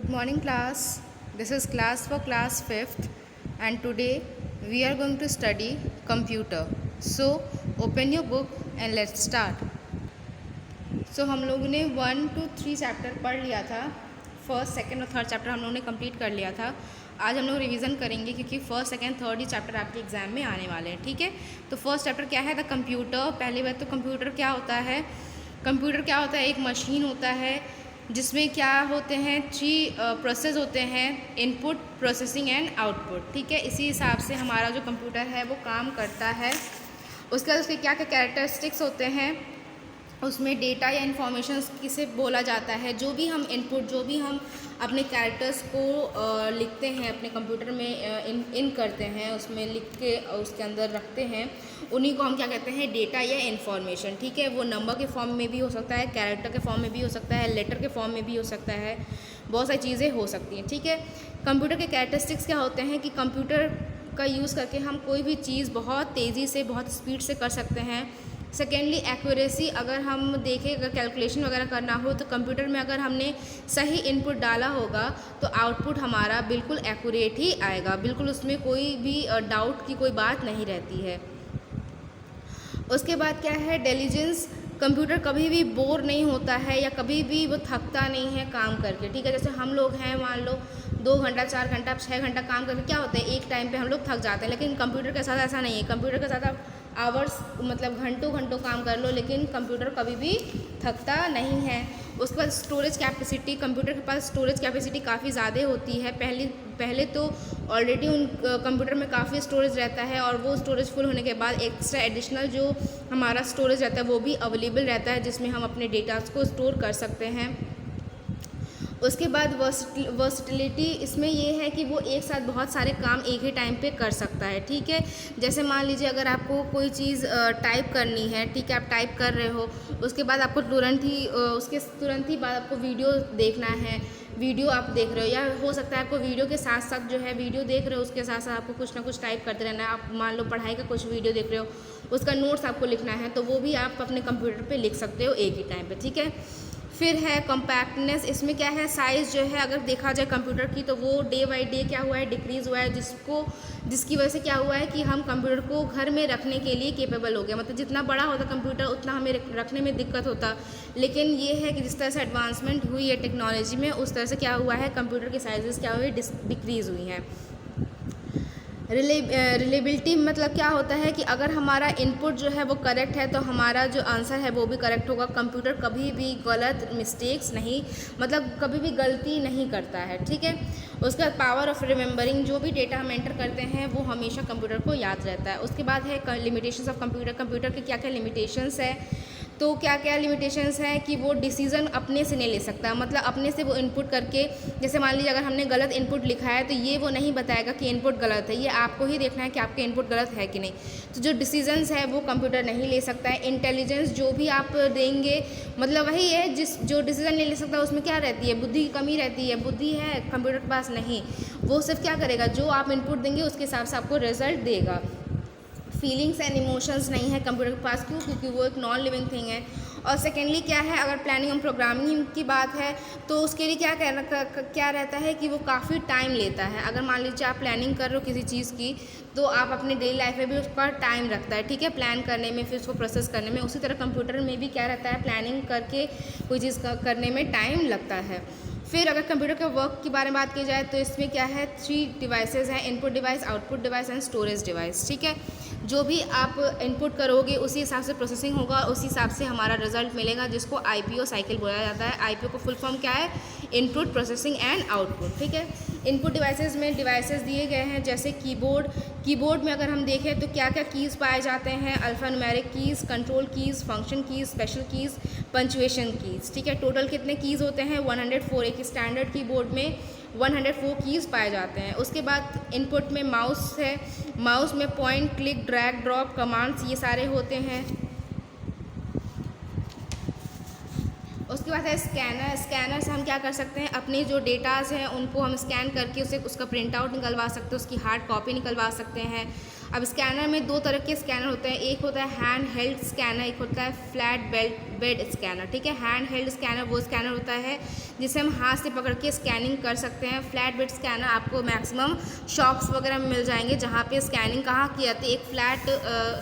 Good morning class. This is class for class 5th and today we are going to study computer. So open your book and let's start. So हम लोगों ने 1 to 3 chapter पढ़ लिया था. First second और third chapter हम लोगों ने कंप्लीट कर लिया था. आज हम लोग रिवीजन करेंगे क्योंकि फर्स्ट सेकंड थर्ड ही चैप्टर आपके एग्जाम में आने वाले हैं. ठीक है, तो फर्स्ट चैप्टर क्या है? The computer. पहली बात तो कंप्यूटर क्या होता है? कंप्यूटर क्या होता है? एक मशीन होता है जिसमें क्या होते हैं, 3 प्रोसेस होते हैं, इनपुट, प्रोसेसिंग एंड आउटपुट. ठीक है, इसी हिसाब से हमारा जो कंप्यूटर है वो काम करता है. उसके बाद उसके क्या क्या कैरेक्टरिस्टिक्स होते हैं, उसमें डेटा या इन्फॉर्मेशन किसे बोला जाता है, जो भी हम इनपुट, जो भी हम अपने कैरेक्टर्स को लिखते हैं अपने कंप्यूटर में इन करते हैं, उसमें लिख के उसके अंदर रखते हैं, उन्हीं को हम क्या कहते हैं? डेटा या इन्फॉर्मेशन. ठीक है, वो नंबर के फॉर्म में भी हो सकता है, कैरेक्टर के फॉर्म में भी हो सकता है, लेटर के फॉर्म में भी हो सकता है, बहुत सारी चीज़ें हो सकती हैं. ठीक है, कंप्यूटर के कैरेक्टरिस्टिक्स क्या होते हैं कि कंप्यूटर का यूज़ करके हम कोई भी चीज़ बहुत तेज़ी से, बहुत स्पीड से कर सकते हैं. Secondly accuracy. अगर हम देखें, अगर कैलकुलेशन वगैरह करना हो तो कंप्यूटर में अगर हमने सही इनपुट डाला होगा तो आउटपुट हमारा बिल्कुल एक्यूरेट ही आएगा, बिल्कुल उसमें कोई भी डाउट की कोई बात नहीं रहती है. उसके बाद क्या है? डिलीजेंस. कंप्यूटर कभी भी बोर नहीं होता है या कभी भी वो थकता नहीं है काम करके. ठीक है, जैसे हम लोग हैं, मान लो 2 घंटा, 4 घंटा, 6 घंटा काम करके क्या होता है, एक टाइम पे हम लोग थक जाते हैं. लेकिन कंप्यूटर के साथ ऐसा नहीं है. कंप्यूटर के साथ आप आवर्स, मतलब घंटों घंटों काम कर लो, लेकिन कंप्यूटर कभी भी थकता नहीं है. उसके बाद स्टोरेज कैपेसिटी. कंप्यूटर के पास स्टोरेज कैपेसिटी काफ़ी ज़्यादा होती है. पहले तो ऑलरेडी उन कंप्यूटर में काफ़ी स्टोरेज रहता है और वो स्टोरेज फुल होने के बाद एक्स्ट्रा एडिशनल जो हमारा स्टोरेज रहता है वो भी अवेलेबल रहता है, जिसमें हम अपने डेटास को स्टोर कर सकते हैं. उसके बाद वर्सटिलिटी. इसमें ये है कि वो एक साथ बहुत सारे काम एक ही टाइम पे कर सकता है. ठीक है, जैसे मान लीजिए अगर आपको कोई चीज़ टाइप करनी है, ठीक है, आप टाइप कर रहे हो, उसके बाद आपको उसके तुरंत ही बाद आपको वीडियो देखना है, वीडियो आप देख रहे हो, या हो सकता है आपको वीडियो के साथ साथ जो है, वीडियो देख रहे हो उसके साथ साथ आपको कुछ ना कुछ टाइप करते रहना है. आप मान लो पढ़ाई का कुछ वीडियो देख रहे हो, उसका नोट्स आपको लिखना है, तो वो भी आप अपने कंप्यूटर पे लिख सकते हो एक ही टाइम पे. ठीक है, फिर है कम्पैक्टनेस. इसमें क्या है? साइज़ जो है, अगर देखा जाए कंप्यूटर की, तो वो डे बाई डे क्या हुआ है? डिक्रीज़ हुआ है, जिसकी वजह से क्या हुआ है कि हम कंप्यूटर को घर में रखने के लिए केपेबल हो गए. मतलब जितना बड़ा होता कंप्यूटर उतना हमें रखने में दिक्कत होता. लेकिन ये है कि जिस तरह से एडवांसमेंट हुई है टेक्नोलॉजी में, उस तरह से क्या हुआ है, कंप्यूटर की साइजेस क्या हुई? डिक्रीज़ हुई हैं. रिलेबिलिटी मतलब क्या होता है कि अगर हमारा इनपुट जो है वो करेक्ट है तो हमारा जो आंसर है वो भी करेक्ट होगा. कंप्यूटर कभी भी गलत मिस्टेक्स नहीं, मतलब कभी भी गलती नहीं करता है. ठीक है, उसके बाद पावर ऑफ रिमेंबरिंग. जो भी डेटा हम एंटर करते हैं वो हमेशा कंप्यूटर को याद रहता है. उसके बाद है लिमिटेशंस ऑफ कंप्यूटर. कंप्यूटर के क्या क्या लिमिटेशंस है? तो क्या क्या लिमिटेशंस हैं कि वो डिसीज़न अपने से नहीं ले सकता. मतलब अपने से वो इनपुट करके, जैसे मान लीजिए अगर हमने गलत इनपुट लिखा है तो ये वो नहीं बताएगा कि इनपुट गलत है, ये आपको ही देखना है कि आपके इनपुट गलत है कि नहीं. तो जो डिसीजंस है वो कंप्यूटर नहीं ले सकता है. इंटेलिजेंस. जो भी आप देंगे, मतलब वही है, जो डिसीजन नहीं ले सकता उसमें क्या रहती है? बुद्धि की कमी रहती है. बुद्धि है कंप्यूटर के पास नहीं. वो सिर्फ क्या करेगा, जो आप इनपुट देंगे उसके हिसाब से आपको रिजल्ट देगा. फीलिंग्स एंड इमोशंस नहीं है कंप्यूटर के पास. क्यों? क्योंकि वो एक नॉन लिविंग थिंग है. और सेकेंडली क्या है, अगर प्लानिंग और प्रोग्रामिंग की बात है तो उसके लिए क्या रहता है कि वो काफ़ी टाइम लेता है. अगर मान लीजिए आप प्लानिंग कर रहे हो किसी चीज़ की, तो आप अपने डेली लाइफ में भी उसका टाइम रखता है. ठीक है, प्लान करने में, फिर उसको प्रोसेस करने में. उसी तरह कंप्यूटर में भी क्या रहता है, प्लानिंग करके कोई चीज़ करने में टाइम लगता है. फिर अगर कंप्यूटर के वर्क के बारे में बात की जाए तो इसमें क्या है, 3 डिवाइसेस हैं, input device, output device and storage device. ठीक है, जो भी आप इनपुट करोगे उसी हिसाब से प्रोसेसिंग होगा, उसी हिसाब से हमारा रिजल्ट मिलेगा, जिसको आईपीओ साइकिल बोला जाता है. आईपीओ को फुल फॉर्म क्या है? Input, processing and output. ठीक है, इनपुट डिवाइसेस में डिवाइसेस दिए गए हैं, जैसे कीबोर्ड. कीबोर्ड में अगर हम देखें तो क्या क्या कीज़ पाए जाते हैं? Alphanumeric keys, control keys, function keys, special keys, punctuation keys. ठीक है, टोटल कितने कीज़ होते हैं? 104. एक स्टैंडर्ड कीबोर्ड में 104 कीज़ पाए जाते हैं. उसके बाद इनपुट में माउस है. माउस में point, click, drag, drop, commands, ये सारे होते हैं. उसके बाद है स्कैनर. स्कैनर से हम क्या कर सकते हैं, अपने जो डेटाज हैं उनको हम स्कैन करके उसका प्रिंट आउट निकलवा सकते हैं, उसकी हार्ड कॉपी निकलवा सकते हैं. अब स्कैनर में दो तरह के स्कैनर होते हैं, एक होता है हैंड हेल्ड स्कैनर, एक होता है फ्लैट बेड स्कैनर। ठीक है, हैंड हेल्ड स्कैनर वो स्कैनर होता है जिसे हम हाथ से पकड़ के स्कैनिंग कर सकते हैं। फ्लैट बेड स्कैनर आपको मैक्सिमम शॉप्स वगैरह में मिल जाएंगे, जहाँ पे स्कैनिंग कहाँ की जाती है, एक फ्लैट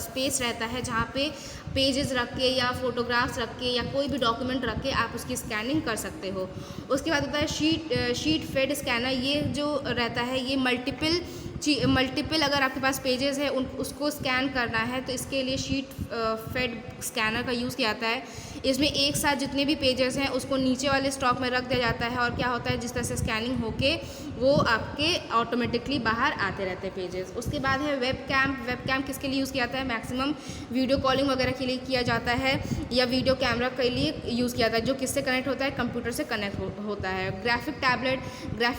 स्पेस रहता है जहाँ पे पेजेस रख के या फोटोग्राफ्स रख के या कोई भी डॉक्यूमेंट रख के आप उसकी स्कैनिंग कर सकते हो। उसके बाद होता है शीट फेड स्कैनर। ये जो रहता है ये मल्टीपल अगर आपके पास पेजेस है उसको स्कैन करना है तो इसके लिए शीट फेड स्कैनर का यूज़ किया जाता है। इसमें एक साथ जितने भी पेजेस हैं उसको नीचे वाले स्टॉक में रख दिया जाता है और क्या होता है जिस तरह से स्कैनिंग होके वो आपके ऑटोमेटिकली बाहर आते रहते हैं पेजेस। उसके बाद है वेब कैम किसके लिए यूज़ किया जाता है, मैक्सिमम वीडियो कॉलिंग वगैरह के लिए किया जाता है या वीडियो कैमरा के लिए यूज़ किया जाता है, जो किससे कनेक्ट होता है, कंप्यूटर से कनेक्ट होता है। ग्राफिक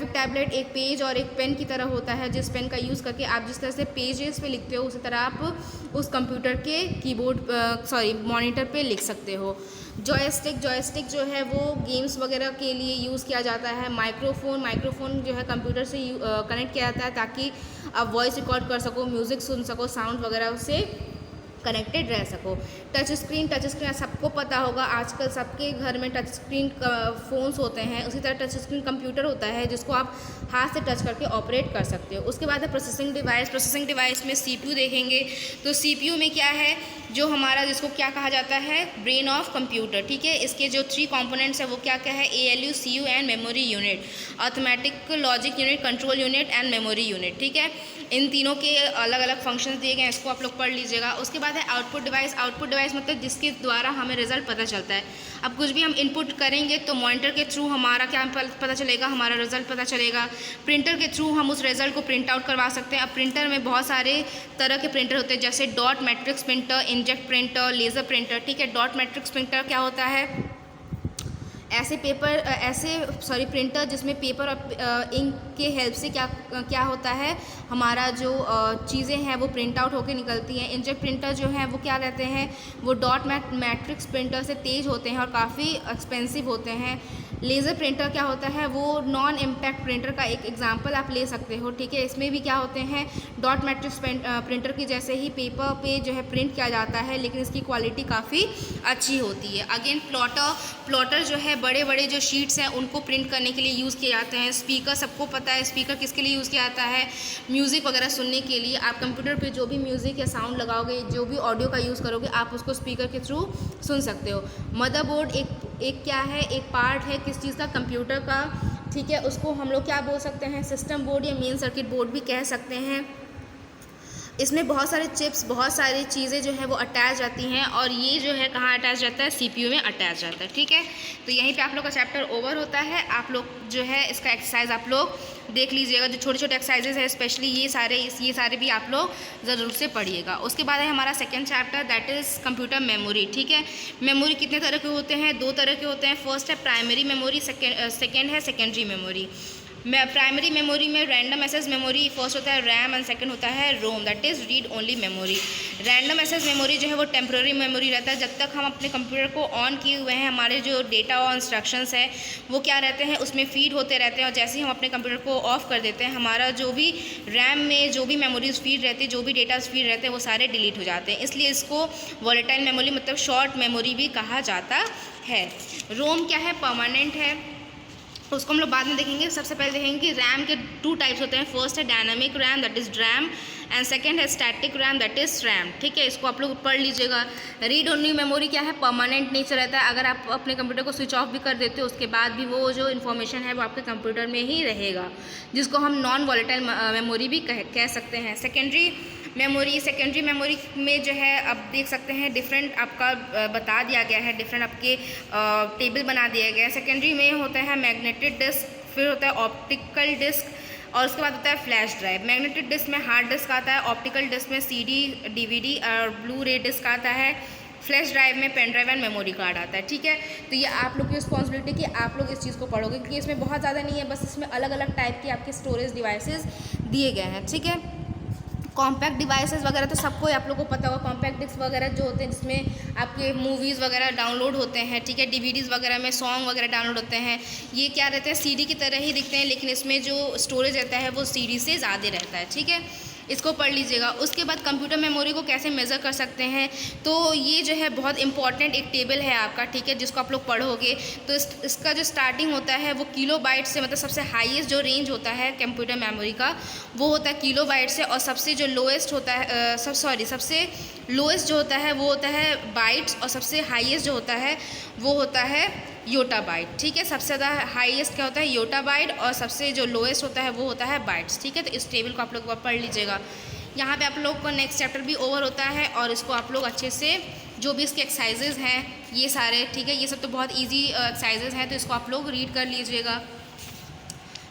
टैबलेट एक पेज और एक पेन की तरह होता है, जिस पेन का यूज़ करके आप जिस तरह से पेजेस पे लिखते हो उसी तरह आप उस कंप्यूटर के मॉनिटर पे लिख सकते हो। जॉयस्टिक जो है वो गेम्स वगैरह के लिए यूज़ किया जाता है। माइक्रोफोन जो है कंप्यूटर से कनेक्ट किया जाता है ताकि आप वॉइस रिकॉर्ड कर सको, म्यूज़िक सुन सको, साउंड वगैरह से कनेक्टेड रह सको। टच स्क्रीन सबको पता होगा, आजकल सबके घर में टच स्क्रीन फ़ोन्स होते हैं, उसी तरह टच स्क्रीन कंप्यूटर होता है जिसको आप हाथ से टच करके ऑपरेट कर सकते हो। उसके बाद है प्रोसेसिंग डिवाइस में सीपीयू देखेंगे तो सीपीयू में क्या है, जो हमारा जिसको क्या कहा जाता है, ब्रेन ऑफ कंप्यूटर। ठीक है, इसके जो 3 कंपोनेंट्स है वो क्या क्या है, ALU, CU and memory unit, arithmetic logic unit, control unit and memory unit. ठीक है, इन तीनों के अलग अलग फंक्शंस दिए गए हैं, इसको आप लोग पढ़ लीजिएगा। उसके बाद है आउटपुट डिवाइस मतलब जिसके द्वारा हमें रिजल्ट पता चलता है। अब कुछ भी हम इनपुट करेंगे तो मॉनिटर के थ्रू हमारा क्या पता चलेगा, हमारा रिजल्ट पता चलेगा। प्रिंटर के थ्रू हम उस रिजल्ट को प्रिंट आउट करवा सकते हैं। अब प्रिंटर में बहुत सारे तरह के प्रिंटर होते हैं, जैसे dot matrix printer, inkjet printer, laser printer. ठीक है, डॉट मैट्रिक्स प्रिंटर क्या होता है, प्रिंटर जिसमें पेपर और इंक के हेल्प से क्या होता है, हमारा जो चीज़ें हैं वो प्रिंट आउट होकर निकलती हैं। इंकजेट प्रिंटर जो है वो क्या रहते हैं, वो डॉट मैट्रिक्स प्रिंटर से तेज़ होते हैं और काफ़ी एक्सपेंसिव होते हैं। लेज़र प्रिंटर क्या होता है, वो नॉन इम्पैक्ट प्रिंटर का एक एग्जांपल आप ले सकते हो। ठीक है, इसमें भी क्या होते हैं, डॉट मैट्रिक्स प्रिंटर की जैसे ही पेपर पे जो है प्रिंट किया जाता है, लेकिन इसकी क्वालिटी काफ़ी अच्छी होती है। अगेन प्लॉटर जो है बड़े बड़े जो शीट्स हैं उनको प्रिंट करने के लिए यूज़ किए जाते हैं। स्पीकर सबको पता है, स्पीकर किसके लिए यूज़ किया जाता है, म्यूज़िक वगैरह सुनने के लिए। आप कंप्यूटर पे जो भी म्यूज़िक या साउंड लगाओगे, जो भी ऑडियो का यूज़ करोगे, आप उसको स्पीकर के थ्रू सुन सकते हो। मदरबोर्ड एक क्या है, एक पार्ट है किस चीज़ का, कंप्यूटर का। ठीक है, उसको हम लोग क्या बोल सकते हैं, सिस्टम बोर्ड या मेन सर्किट बोर्ड भी कह सकते हैं। इसमें बहुत सारे चिप्स, बहुत सारी चीज़ें जो है वो अटैच जाती हैं और ये जो है कहाँ अटैच जाता है, सीपीयू में अटैच जाता है। ठीक है, तो यहीं पे आप लोग का चैप्टर ओवर होता है। आप लोग जो है इसका एक्सरसाइज आप लोग देख लीजिएगा, जो छोटे छोटे एक्सरसाइजेज है स्पेशली ये सारे भी आप लोग ज़रूर से पढ़िएगा। उसके बाद है हमारा second chapter, that is computer memory. ठीक है, मेमोरी कितने तरह के होते हैं, 2 तरह के होते हैं। फर्स्ट है प्राइमरी मेमोरी, सेकेंड है सेकेंडरी मेमोरी। प्राइमरी मेमोरी में रैंडम एक्सेस मेमोरी फर्स्ट होता है रैम एंड सेकंड होता है ROM, that is read only memory. Random access memory जो है वो टेम्प्रेरी मेमोरी रहता है, जब तक हम अपने कंप्यूटर को ऑन किए हुए हैं हमारे जो डेटा और इंस्ट्रक्शंस है वो क्या रहते हैं, उसमें फीड होते रहते हैं, और जैसे ही हम अपने कंप्यूटर को ऑफ कर देते हैं हमारा जो भी रैम में जो भी मेमोरीज फीड रहती है, जो भी डेटा फीड रहते हैं वो सारे डिलीट हो जाते हैं। इसलिए इसको वॉलेटाइल मेमोरी मतलब शॉर्ट मेमोरी भी कहा जाता है। रोम क्या है, परमानेंट है, उसको हम लोग बाद में देखेंगे। सबसे पहले देखेंगे कि रैम के 2 टाइप्स होते हैं। फर्स्ट है dynamic RAM, that is DRAM, and second है static RAM, that is RAM. ठीक है, इसको आप लोग पढ़ लीजिएगा। रीड ओनली मेमोरी क्या है, परमानेंट नेचर रहता है, अगर आप अपने कंप्यूटर को स्विच ऑफ भी कर देते हो उसके बाद भी वो जो इन्फॉर्मेशन है वो आपके कंप्यूटर में ही रहेगा, जिसको हम नॉन वॉलेटाइल मेमोरी भी कह सकते हैं। सेकेंडरी मेमोरी में जो है अब देख सकते हैं डिफरेंट आपका बता दिया गया है, डिफरेंट आपके टेबल बना दिया गया है। सेकेंडरी में होता है मैग्नेटिक डिस्क, फिर होता है ऑप्टिकल डिस्क, और उसके बाद होता है फ्लैश ड्राइव। मैग्नेटिक डिस्क में हार्ड डिस्क आता है, ऑप्टिकल डिस्क में CD, DVD और ब्लू रे डिस्क आता है, फ्लैश ड्राइव में pen drive and memory card आता है। ठीक है, तो ये आप लोग की रिस्पॉन्सिबिलिटी कि आप लोग इस चीज़ को पढ़ोगे, क्योंकि इसमें बहुत ज़्यादा नहीं है, बस इसमें अलग अलग टाइप के आपके स्टोरेज डिवाइसेस दिए गए हैं। ठीक है, कॉम्पैक्ट डिवाइसेस वगैरह तो सबको आप लोगों को पता होगा, कॉम्पैक्ट डिस्क वगैरह जो होते हैं जिसमें आपके मूवीज़ वगैरह डाउनलोड होते हैं। ठीक है, DVDs वगैरह में सॉन्ग वगैरह डाउनलोड होते हैं। ये क्या रहते हैं, CD की तरह ही दिखते हैं, लेकिन इसमें जो स्टोरेज रहता है वो CD से ज़्यादा रहता है। ठीक है, इसको पढ़ लीजिएगा। उसके बाद कंप्यूटर मेमोरी को कैसे मेज़र कर सकते हैं, तो ये जो है बहुत इंपॉर्टेंट एक टेबल है आपका, ठीक है, जिसको आप लोग पढ़ोगे। तो इसका जो स्टार्टिंग होता है वो किलोबाइट से, मतलब सबसे हाईएस्ट जो रेंज होता है कंप्यूटर मेमोरी का वो होता है किलोबाइट से, और सबसे जो लोएस्ट होता है सबसे लोएस्ट जो होता है वो होता है बाइट्स, और सबसे हाईएस्ट जो होता है वो होता है योटा बाइट, ठीक है। सबसे ज़्यादा हाईएस्ट क्या होता है योटा बाइट, और सबसे जो लोएस्ट होता है वो होता है बाइट्स, ठीक है। तो इस टेबल को आप लोग पढ़ लीजिएगा। यहाँ पे आप लोग को नेक्स्ट चैप्टर भी ओवर होता है, और इसको आप लोग अच्छे से जो भी इसके एक्सरसाइजेज हैं ये सारे, ठीक है, ये सब तो बहुत इजी एक्सरसाइजेज हैं, तो इसको आप लोग रीड कर लीजिएगा।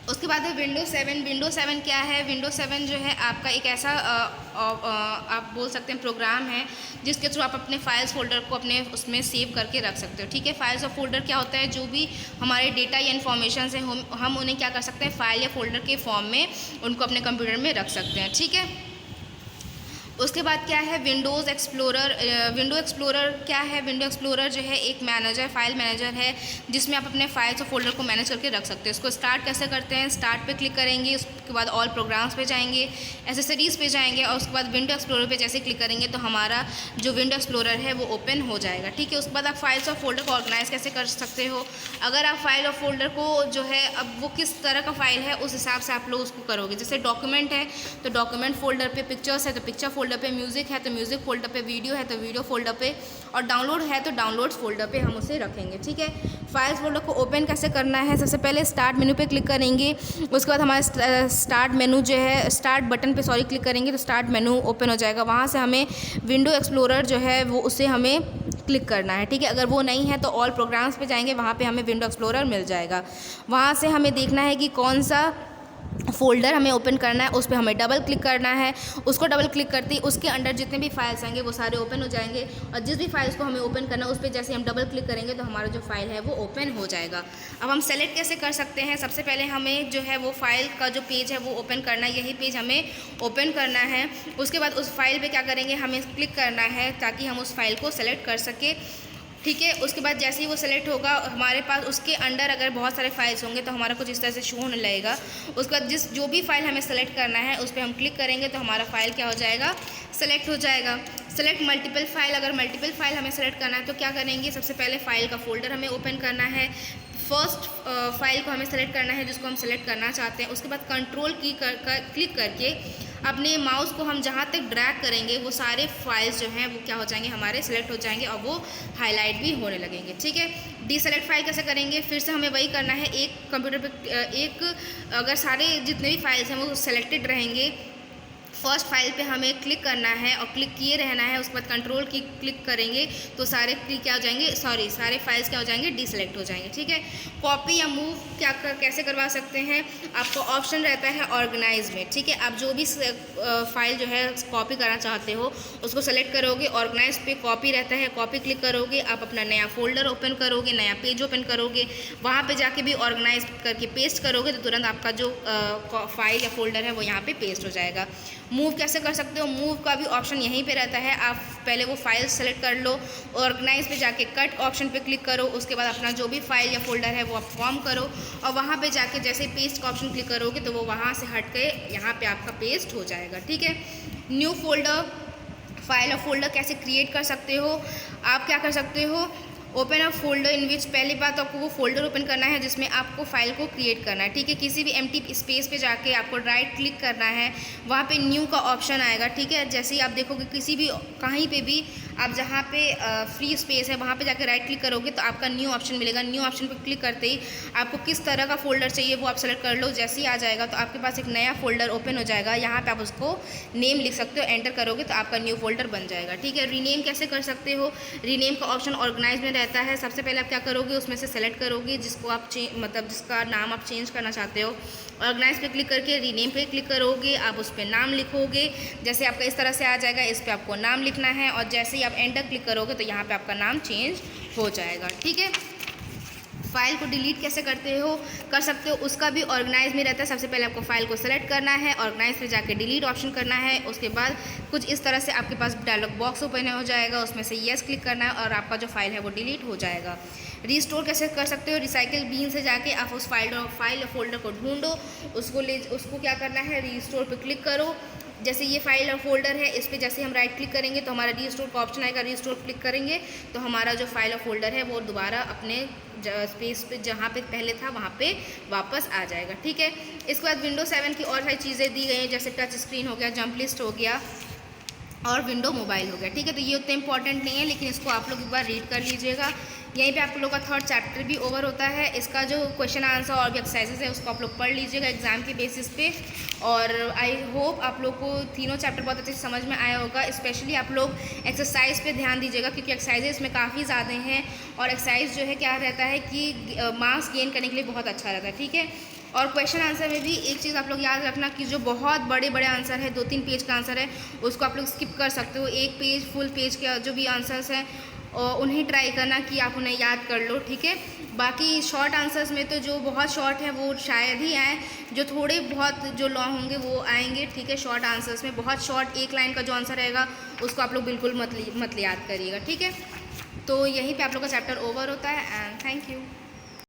उसके बाद है विंडोज 7। विंडोज 7 क्या है? विंडोज 7 जो है आपका एक ऐसा आप बोल सकते हैं प्रोग्राम है जिसके थ्रू आप अपने फाइल्स फोल्डर को अपने उसमें सेव करके रख सकते हो, ठीक है। फाइल्स और फोल्डर क्या होता है, जो भी हमारे डेटा या इन्फॉर्मेशन है हम उन्हें क्या कर सकते हैं, फाइल या फोल्डर के फॉर्म में उनको अपने कंप्यूटर में रख सकते हैं, ठीक है। उसके बाद क्या है विंडोज़ एक्सप्लोरर। विंडो एक्सप्लोरर क्या है? विंडो एक्सप्लोरर जो है एक मैनेजर, फाइल मैनेजर है, जिसमें आप अपने फाइल्स और फोल्डर को मैनेज करके रख सकते हैं। इसको स्टार्ट कैसे करते हैं, स्टार्ट पे क्लिक करेंगे, उसके बाद ऑल प्रोग्राम्स पे जाएंगे, एसेसरीज़ पे जाएंगे, और उसके बाद विंडो एक्सप्लोरर पे जैसे क्लिक करेंगे तो हमारा जो विंडो एक्सप्लोरर है वो ओपन हो जाएगा, ठीक है। उसके बाद आप फाइल्स और फोल्डर को ऑर्गेनाइज कैसे कर सकते हो, अगर आप फाइल और फोल्डर को जो है अब वो किस तरह का फाइल है उस हिसाब से आप लोग उसको करोगे। जैसे डॉक्यूमेंट है तो डॉक्यूमेंट फोल्डर पे, पिक्चर्स है तो पिक्चर फोल्डर पे, म्यूज़िक है तो म्यूज़िक फोल्डर पे, वीडियो है तो वीडियो फोल्डर पे, और डाउनलोड है तो डाउनलोड्स फोल्डर पे हम उसे रखेंगे, ठीक है। फाइल्स फोल्डर को ओपन कैसे करना है, सबसे पहले स्टार्ट मेनू पे क्लिक करेंगे, उसके बाद हमारा स्टार्ट मेनू जो है, स्टार्ट बटन पे क्लिक करेंगे तो स्टार्ट मेनू ओपन हो जाएगा। वहाँ से हमें विंडो एक्सप्लोरर जो है वो उसे हमें क्लिक करना है, ठीक है। अगर वो नहीं है तो ऑल प्रोग्राम्स पे जाएंगे, वहाँ पे हमें विंडो एक्सप्लोरर मिल जाएगा। वहाँ से हमें देखना है कि कौन सा फोल्डर हमें ओपन करना है, उस पर हमें डबल क्लिक करना है। उसको डबल क्लिक करते ही उसके अंदर जितने भी फाइल्स आएंगे वो सारे ओपन हो जाएंगे, और जिस भी फाइल्स को हमें ओपन करना है उस पर जैसे हम डबल क्लिक करेंगे तो हमारा जो फाइल है वो ओपन हो जाएगा। अब हम सेलेक्ट कैसे कर सकते हैं, सबसे पहले हमें जो है वो फाइल का जो पेज है वो ओपन करना है, यही पेज हमें ओपन करना है। उसके बाद उस फाइल पर क्या करेंगे, हमें क्लिक करना है ताकि हम उस फाइल को सेलेक्ट कर सकें, ठीक है। उसके बाद जैसे ही वो सेलेक्ट होगा हमारे पास उसके अंडर अगर बहुत सारे फाइल्स होंगे तो हमारा कुछ इस तरह से शो होने लगेगा। उसके बाद जो भी फाइल हमें सेलेक्ट करना है उस पर हम क्लिक करेंगे तो हमारा फाइल क्या हो जाएगा, सेलेक्ट हो जाएगा। सेलेक्ट मल्टीपल फाइल, अगर मल्टीपल फाइल हमें सेलेक्ट करना है तो क्या करेंगे, सबसे पहले फाइल का फोल्डर हमें ओपन करना है। फर्स्ट फाइल को हमें सेलेक्ट करना है जिसको हम सेलेक्ट करना चाहते हैं। उसके बाद कंट्रोल की क्लिक करके अपने माउस को हम जहाँ तक ड्रैग करेंगे वो सारे फाइल्स जो हैं वो क्या हो जाएंगे, हमारे सेलेक्ट हो जाएंगे और वो हाईलाइट भी होने लगेंगे, ठीक है। डीसेलेक्ट फाइल कैसे करेंगे, फिर से हमें वही करना है, एक कंप्यूटर पे अगर सारे जितने भी फाइल्स हैं वो सेलेक्टेड रहेंगे, फर्स्ट फाइल पे हमें क्लिक करना है और क्लिक किए रहना है। उसके बाद कंट्रोल की क्लिक करेंगे तो सारे क्लिक क्या हो जाएंगे, सारे फाइल्स क्या हो जाएंगे, डीसेलेक्ट हो जाएंगे, ठीक है। कॉपी या मूव कैसे करवा सकते हैं, आपको ऑप्शन रहता है ऑर्गेनाइज में, ठीक है। आप जो भी फाइल जो है कॉपी करना चाहते हो उसको सेलेक्ट करोगे, ऑर्गेनाइज पे कॉपी रहता है, कॉपी क्लिक करोगे, आप अपना नया फोल्डर ओपन करोगे, नया पेज ओपन करोगे, वहाँ पे जाके भी ऑर्गेनाइज करके पेस्ट करोगे तो तुरंत आपका जो फाइल या फोल्डर है वो यहाँ पे पेस्ट हो जाएगा। मूव कैसे कर सकते हो, मूव का भी ऑप्शन यहीं पे रहता है, आप पहले वो फाइल सेलेक्ट कर लो, ऑर्गेनाइज पे जाके कट ऑप्शन पे क्लिक करो, उसके बाद अपना जो भी फाइल या फोल्डर है वो आप फॉर्म करो, और वहाँ पे जाके जैसे पेस्ट का ऑप्शन क्लिक करोगे तो वो वहाँ से हट के यहाँ पे आपका पेस्ट हो जाएगा, ठीक है। न्यू फोल्डर, फाइल और फोल्डर कैसे क्रिएट कर सकते हो, आप क्या कर सकते हो, ओपन अ फोल्डर इन विच, पहली बात आपको वो फोल्डर ओपन करना है जिसमें आपको फाइल को क्रिएट करना है, ठीक है। किसी भी एम्प्टी स्पेस पे जाके आपको राइट क्लिक करना है, वहाँ पे न्यू का ऑप्शन आएगा, ठीक है। जैसे ही आप देखोगे किसी भी कहीं पे भी आप जहाँ पे फ्री स्पेस है वहाँ पे जाके राइट क्लिक करोगे तो आपका न्यू ऑप्शन मिलेगा। न्यू ऑप्शन पे क्लिक करते ही आपको किस तरह का फोल्डर चाहिए वो आप सेलेक्ट कर लो, जैसे ही आ जाएगा तो आपके पास एक नया फोल्डर ओपन हो जाएगा। यहाँ पे आप उसको नेम लिख सकते हो, एंटर करोगे तो आपका न्यू फोल्डर बन जाएगा, ठीक है। रीनेम कैसे कर सकते हो, रीनेम का ऑप्शन ऑर्गेनाइज में रहता है। सबसे पहले आप क्या करोगे, उसमें से सेलेक्ट करोगे जिसको आप मतलब जिसका नाम आप चेंज करना चाहते हो, ऑर्गेनाइज पे क्लिक करके रीनेम पे क्लिक करोगे, आप उस पर नाम लिखोगे, जैसे आपका इस तरह से आ जाएगा, इस पर आपको नाम लिखना है, और जैसे ही आप एंटर क्लिक करोगे तो यहाँ पे आपका नाम चेंज हो जाएगा, ठीक है। फाइल को डिलीट कैसे कर सकते हो, उसका भी ऑर्गेनाइज में रहता है। सबसे पहले आपको फाइल को सेलेक्ट करना है, ऑर्गेनाइज पे जाके डिलीट ऑप्शन करना है, उसके बाद कुछ इस तरह से आपके पास डायलॉग बॉक्स ओपन हो जाएगा, उसमें से येस क्लिक करना है और आपका जो फाइल है वो डिलीट हो जाएगा। रीस्टोर कैसे कर सकते हो, रिसाइकिल बीन से जाके आप उस फाइल या फोल्डर को ढूंढो, उसको क्या करना है, रीस्टोर पे क्लिक करो। जैसे ये फाइल और फोल्डर है, इस पर जैसे हम राइट क्लिक करेंगे तो हमारा रीस्टोर का ऑप्शन आएगा, रीस्टोर क्लिक करेंगे तो हमारा जो फाइल और फोल्डर है वो दोबारा अपने स्पेस पे जहाँ पे पहले था वहाँ पे वापस आ जाएगा। ठीक है, इसके बाद विंडोज 7 की और सारी चीज़ें दी गई हैं, जैसे टच स्क्रीन हो गया, जंप लिस्ट हो गया और विंडो मोबाइल हो गया। ठीक है, तो ये उतने इंपॉर्टेंट नहीं है, लेकिन इसको आप लोग एक बार रीड कर लीजिएगा। यहीं पे आप लोग का थर्ड चैप्टर भी ओवर होता है। इसका जो क्वेश्चन आंसर और भी एक्सरसाइजेस है उसको आप लोग पढ़ लीजिएगा एग्जाम के बेसिस पे। और आई होप आप लोग को तीनों चैप्टर बहुत अच्छे से समझ में आया होगा। स्पेशली आप लोग एक्सरसाइज पे ध्यान दीजिएगा, क्योंकि एक्सरसाइजेस में काफ़ी ज़्यादा हैं और एक्सरसाइज जो है क्या रहता है कि मार्क्स गेन करने के लिए बहुत अच्छा रहता है। ठीक है, और क्वेश्चन आंसर में भी एक चीज़ आप लोग याद रखना कि जो बहुत बड़े बड़े आंसर है, 2-3 पेज का आंसर है, उसको आप लोग स्किप कर सकते हो। एक पेज फुल पेज के जो भी आंसर्स हैं उन्हें ट्राई करना कि आप उन्हें याद कर लो। ठीक है, बाकी शॉर्ट आंसर्स में तो जो बहुत शॉर्ट है वो शायद ही आए, जो थोड़े बहुत जो लॉन्ग होंगे वो आएंगे। ठीक है, शॉर्ट आंसर्स में बहुत शॉर्ट एक लाइन का जो आंसर रहेगा उसको आप लोग बिल्कुल मत याद करिएगा। ठीक है, तो यहीं पे आप लोग का चैप्टर ओवर होता है एंड थैंक यू।